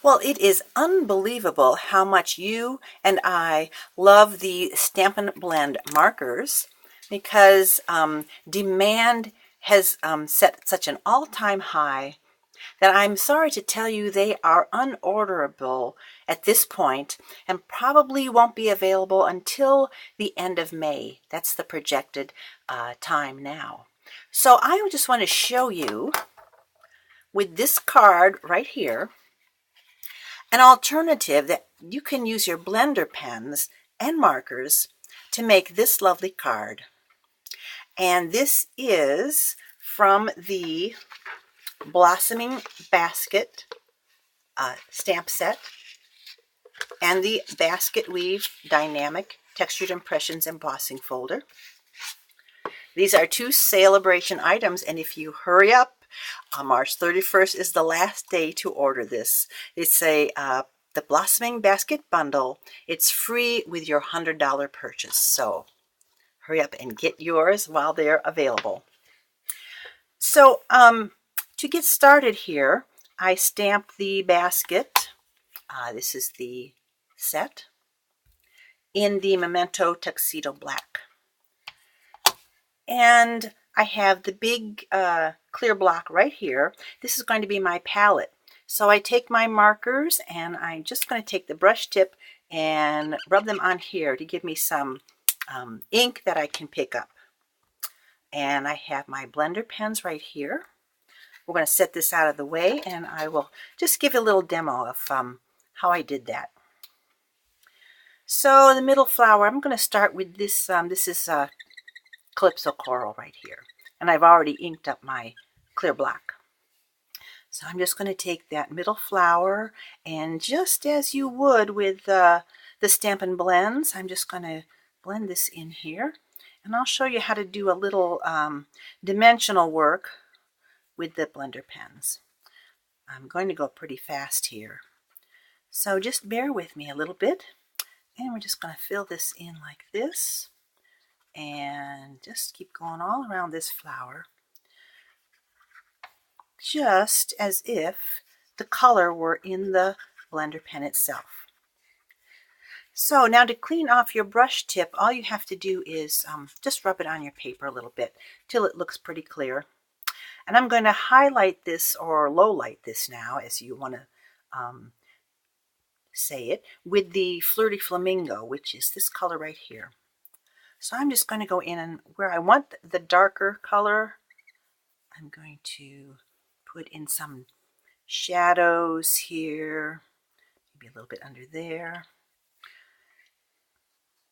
Well, it is unbelievable how much you and I love the Stampin' Blend markers because demand has set such an all-time high that I'm sorry to tell you they are unorderable at this point and probably won't be available until the end of May. That's the projected time now. So I just want to show you with this card right here an alternative that you can use your blender pens and markers to make this lovely card. And this is from the Blossoming Basket stamp set and the Basket Weave Dynamic Textured Impressions Embossing folder. These are two celebration items, and if you hurry up, March 31st is the last day to order this. It's the Blossoming Basket Bundle. It's free with your $100 purchase, so hurry up and get yours while they're available. So to get started here, I stamped the basket. This is the set in the Memento Tuxedo Black. And I have the big clear block right here. This is going to be my palette. So I take my markers and I'm just going to take the brush tip and rub them on here to give me some ink that I can pick up. And I have my blender pens right here. We're going to set this out of the way and I will just give you a little demo of how I did that. So the middle flower, I'm going to start with this. This is Calypso Coral right here. And I've already inked up my clear block. So I'm just going to take that middle flower and just as you would with the Stampin' Blends, I'm just going to blend this in here. And I'll show you how to do a little dimensional work with the blender pens. I'm going to go pretty fast here. So just bear with me a little bit. And we're just going to fill this in like this. And just keep going all around this flower. Just as if the color were in the blender pen itself. So now to clean off your brush tip, all you have to do is just rub it on your paper a little bit till it looks pretty clear. And I'm going to highlight this or low light this now, as you want to say it, with the Flirty Flamingo, which is this color right here. So I'm just going to go in and where I want the darker color, I'm going to put in some shadows here, maybe a little bit under there.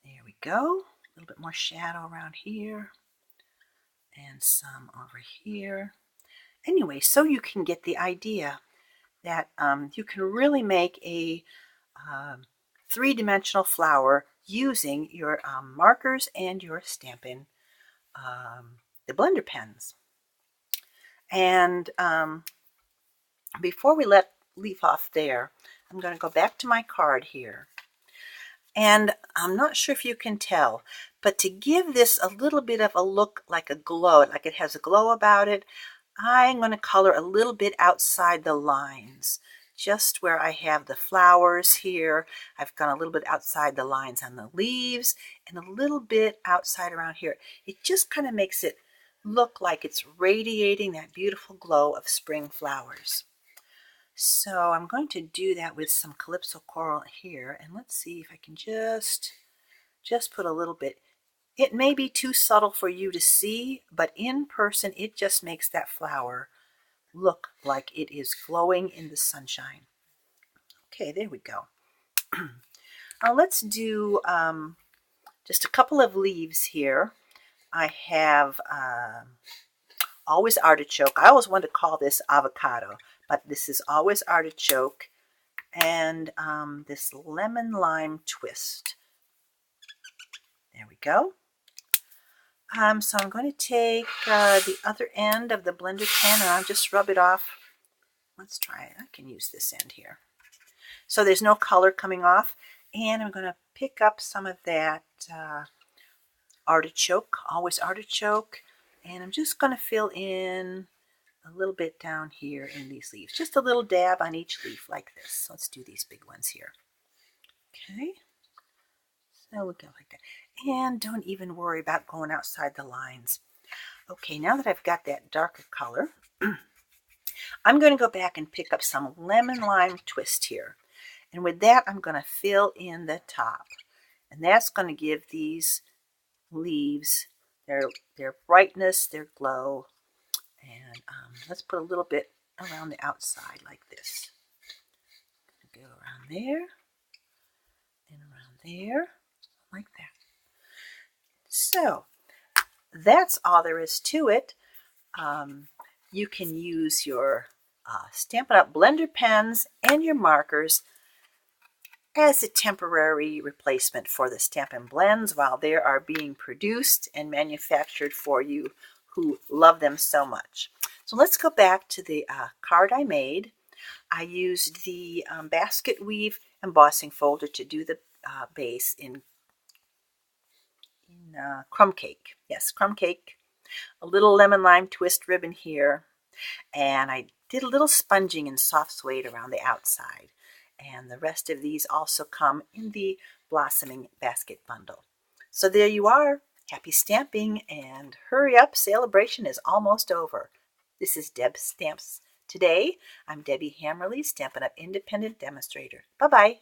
There we go. A little bit more shadow around here and some over here. Anyway, so you can get the idea that you can really make a three-dimensional flower using your markers and your Stampin' the blender pens. And before we leave off there, I'm going to go back to my card here. And I'm not sure if you can tell, but to give this a little bit of a look like a glow, like it has a glow about it, I'm going to color a little bit outside the lines. Just where I have the flowers here, I've gone a little bit outside the lines on the leaves and a little bit outside around here. It just kind of makes it look like it's radiating that beautiful glow of spring flowers. So I'm going to do that with some Calypso Coral here, and let's see if I can just put a little bit. It may be too subtle for you to see, but in person it just makes that flower look like it is glowing in the sunshine. Okay, there we go. Now let's do just a couple of leaves here. I have Always Artichoke. I always wanted to call this avocado, but this is Always Artichoke, and this Lemon Lime Twist. There we go. So I'm going to take the other end of the blender pen and I'll just rub it off. Let's try it. I can use this end here. So there's no color coming off. And I'm going to pick up some of that artichoke, Always Artichoke. And I'm just going to fill in a little bit down here in these leaves. Just a little dab on each leaf like this. Let's do these big ones here. Okay. So we'll go like that. And don't even worry about going outside the lines. Okay, now that I've got that darker color, I'm going to go back and pick up some lemon lime twist here. And with that, I'm going to fill in the top. And that's going to give these leaves their brightness, their glow. And let's put a little bit around the outside like this. Go around there and around there like that. So that's all there is to it. You can use your Stampin' Up! Blender pens and your markers as a temporary replacement for the Stampin'Blends while they are being produced and manufactured for you who love them so much. So let's go back to the card I made. I used the basket weave embossing folder to do the base in crumb cake. Yes, crumb cake. A little lemon lime twist ribbon here. And I did a little sponging in soft suede around the outside. And the rest of these also come in the blossoming basket bundle. So there you are. Happy stamping, and hurry up, celebration is almost over. This is Debstamps Today. I'm Debbie Hammerle, Stampin' Up Independent Demonstrator. Bye-bye.